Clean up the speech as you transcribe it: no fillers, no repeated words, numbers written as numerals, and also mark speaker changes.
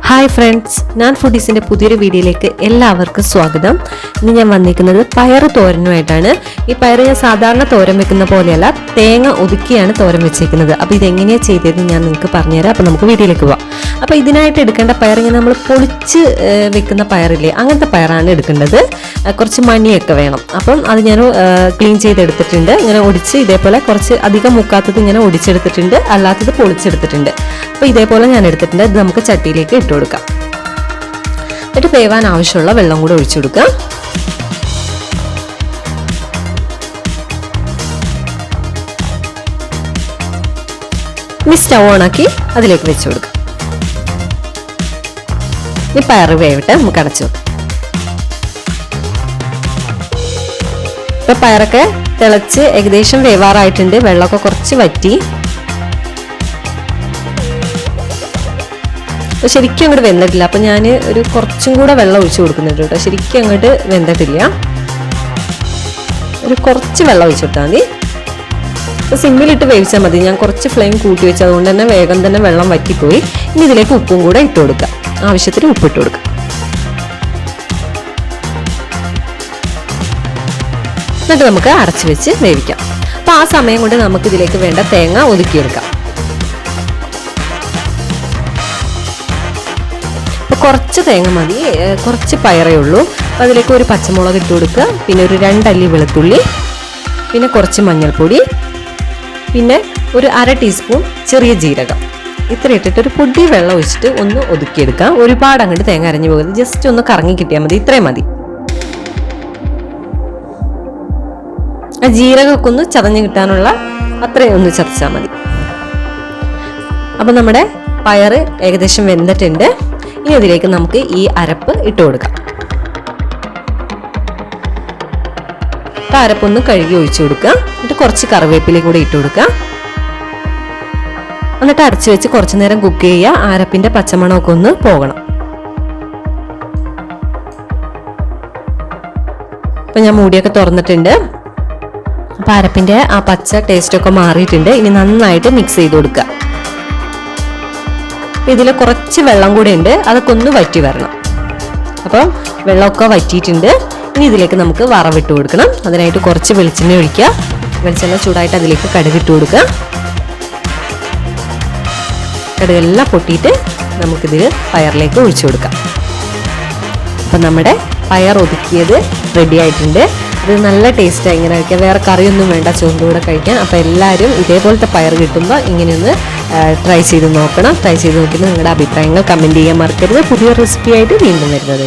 Speaker 1: Hi friends, ഞാൻ ഫുഡീസിൻ്റെ പുതിയൊരു വീഡിയോയിലേക്ക് എല്ലാവർക്കും സ്വാഗതം. ഇന്ന് ഞാൻ വന്നിരിക്കുന്നത് പയർ തോരനുമായിട്ടാണ്. ഈ പയർ ഞാൻ സാധാരണ തോരൻ വെക്കുന്ന പോലെയല്ല, തേങ്ങ ഒതുക്കിയാണ് തോരൻ വെച്ചേക്കുന്നത്. അപ്പോൾ ഇതെങ്ങനെയാണ് ചെയ്തതെന്ന് ഞാൻ നിങ്ങൾക്ക് പറഞ്ഞുതരാം. അപ്പോൾ നമുക്ക് വീഡിയോയിലേക്ക് പോവാം. അപ്പോൾ ഇതിനായിട്ട് എടുക്കേണ്ട പയർ ഇങ്ങനെ നമ്മൾ പൊളിച്ച് വെക്കുന്ന പയറില്ലേ, അങ്ങനത്തെ പയറാണ് എടുക്കേണ്ടത്. കുറച്ച് മണിയൊക്കെ വേണം. അപ്പം അത് ഞാൻ ക്ലീൻ ചെയ്തെടുത്തിട്ടുണ്ട്. ഇങ്ങനെ ഒടിച്ച് ഇതേപോലെ കുറച്ച് അധികം മുക്കാത്തത് ഇങ്ങനെ ഒടിച്ചെടുത്തിട്ടുണ്ട്, അല്ലാത്തത് പൊളിച്ചെടുത്തിട്ടുണ്ട്. അപ്പോൾ ഇതേപോലെ ഞാൻ എടുത്തിട്ടുണ്ട്. ഇത് നമുക്ക് ചട്ടിയിലേക്ക് ഇട്ട് കൊടുക്കാം. എന്നിട്ട് വേവാൻ ആവശ്യമുള്ള വെള്ളം കൂടെ ഒഴിച്ചു കൊടുക്കാം. ഇനി സ്റ്റവ് ഓണാക്കി അതിലേക്ക് വെച്ച് കൊടുക്കാം. ഈ പയർ വേവിട്ട് നമുക്ക് അടച്ചു വെക്കാം. ഇപ്പൊ പയറൊക്കെ തിളച്ച് ഏകദേശം വേവാറായിട്ടുണ്ട്. വെള്ളമൊക്കെ കുറച്ച് വറ്റി. ശരിക്കും അങ്ങോട്ട് വെന്തിട്ടില്ല. അപ്പം ഞാൻ ഒരു കുറച്ചും കൂടെ വെള്ളം ഒഴിച്ചു കൊടുക്കുന്നുണ്ട് കേട്ടോ. ശരിക്കും അങ്ങോട്ട് വെന്തിട്ടില്ല. ഒരു കുറച്ച് വെള്ളം ഒഴിച്ചു കൊടുത്താൽ മതി. അപ്പോൾ സിമ്മിലിട്ട് വേവിച്ചാൽ മതി. ഞാൻ കുറച്ച് ഫ്ലെയിം കൂട്ടി വെച്ചത് കൊണ്ട് തന്നെ വേഗം തന്നെ വെള്ളം വറ്റിപ്പോയി. ഇനി ഇതിലേക്ക് ഉപ്പും കൂടെ ഇട്ട് കൊടുക്കാം. ആവശ്യത്തിന് ഉപ്പിട്ട് കൊടുക്കാം. എന്നിട്ട് നമുക്ക് അടച്ചു വെച്ച് വേവിക്കാം. അപ്പോൾ ആ സമയം കൊണ്ട് നമുക്ക് ഇതിലേക്ക് വേണ്ട തേങ്ങ ഒതുക്കിയെടുക്കാം. അപ്പോൾ കുറച്ച് തേങ്ങ മതി, കുറച്ച് പയറേ ഉള്ളൂ. അപ്പോൾ അതിലേക്ക് ഒരു പച്ചമുളക് ഇട്ട് കൊടുക്കുക. പിന്നെ ഒരു 2 അല്ലി വെളുത്തുള്ളി, പിന്നെ കുറച്ച് മഞ്ഞൾപ്പൊടി, പിന്നെ ഒരു 1/2 ടീസ്പൂൺ ചെറിയ ജീരകം. ഇത്ര ഇട്ടിട്ട് ഒരു പൊടി വെള്ളം ഒഴിച്ചിട്ട് ഒന്ന് ഒതുക്കിയെടുക്കാം. ഒരുപാട് അങ്ങോട്ട് തേങ്ങ അരഞ്ഞു പോകരുത്, ജസ്റ്റ് ഒന്ന് കറങ്ങി കിട്ടിയാൽ മതി. ഇത്രയും മതി. ആ ജീരകമൊക്കെ ഒന്ന് ചതഞ്ഞ് കിട്ടാനുള്ള അത്രയും ഒന്ന് ചതച്ചാൽ മതി. അപ്പം നമ്മുടെ പയർ ഏകദേശം വെന്തിട്ടുണ്ട്. ഇനി അതിലേക്ക് നമുക്ക് ഈ അരപ്പ് ഇട്ട് കൊടുക്കാം. അപ്പം അരപ്പൊന്ന് കഴുകി ഒഴിച്ചു കൊടുക്കുക. എന്നിട്ട് കുറച്ച് കറിവേപ്പിലയും കൂടി ഇട്ട് കൊടുക്കുക. എന്നിട്ട് അടച്ചു വെച്ച് കുറച്ചു നേരം കുക്ക് ചെയ്യുക. അരപ്പിന്റെ പച്ചമണമൊക്കെ ഒന്ന് പോകണം. അപ്പം ഞാൻ മൂടിയൊക്കെ തുറന്നിട്ടുണ്ട്. അപ്പം അരപ്പിന്റെ ആ പച്ച ടേസ്റ്റൊക്കെ മാറിയിട്ടുണ്ട്. ഇനി നന്നായിട്ട് മിക്സ് ചെയ്ത് കൊടുക്കുക. ഇതിൽ കുറച്ച് വെള്ളം കൂടെ ഉണ്ട്, അതൊക്കെ ഒന്ന് വറ്റി വരണം. അപ്പം വെള്ളമൊക്കെ വറ്റിയിട്ടുണ്ട്. ഇനി ഇതിലേക്ക് നമുക്ക് വറവിട്ട് കൊടുക്കണം. അതിനായിട്ട് കുറച്ച് വെളിച്ചെണ്ണ ഒഴിക്കുക. വെളിച്ചെണ്ണ ചൂടായിട്ട് അതിലേക്ക് കടുകിട്ട് കൊടുക്കുക. കടുകെല്ലാം പൊട്ടിയിട്ട് നമുക്കിതിൽ പയറിലേക്ക് ഒഴിച്ചു കൊടുക്കാം. അപ്പം നമ്മുടെ പയർ ഒതുക്കിയത് റെഡി ആയിട്ടുണ്ട്. ഇത് നല്ല ടേസ്റ്റാണ് ഇങ്ങനെ കഴിക്കാൻ. വേറെ കറിയൊന്നും വേണ്ട, ചോറിൻ്റെ കൂടെ കഴിക്കാൻ. അപ്പോൾ എല്ലാവരും ഇതേപോലത്തെ പയർ കിട്ടുമ്പോൾ ഇങ്ങനെയൊന്ന് ട്രൈ ചെയ്ത് നോക്കണം. ട്രൈ ചെയ്ത് നോക്കിയിട്ട് നിങ്ങളുടെ അഭിപ്രായങ്ങൾ കമൻറ്റ് ചെയ്യാൻ മറക്കരുത്. പുതിയ റെസിപ്പി ആയിട്ട് വീണ്ടും വരുന്നത്.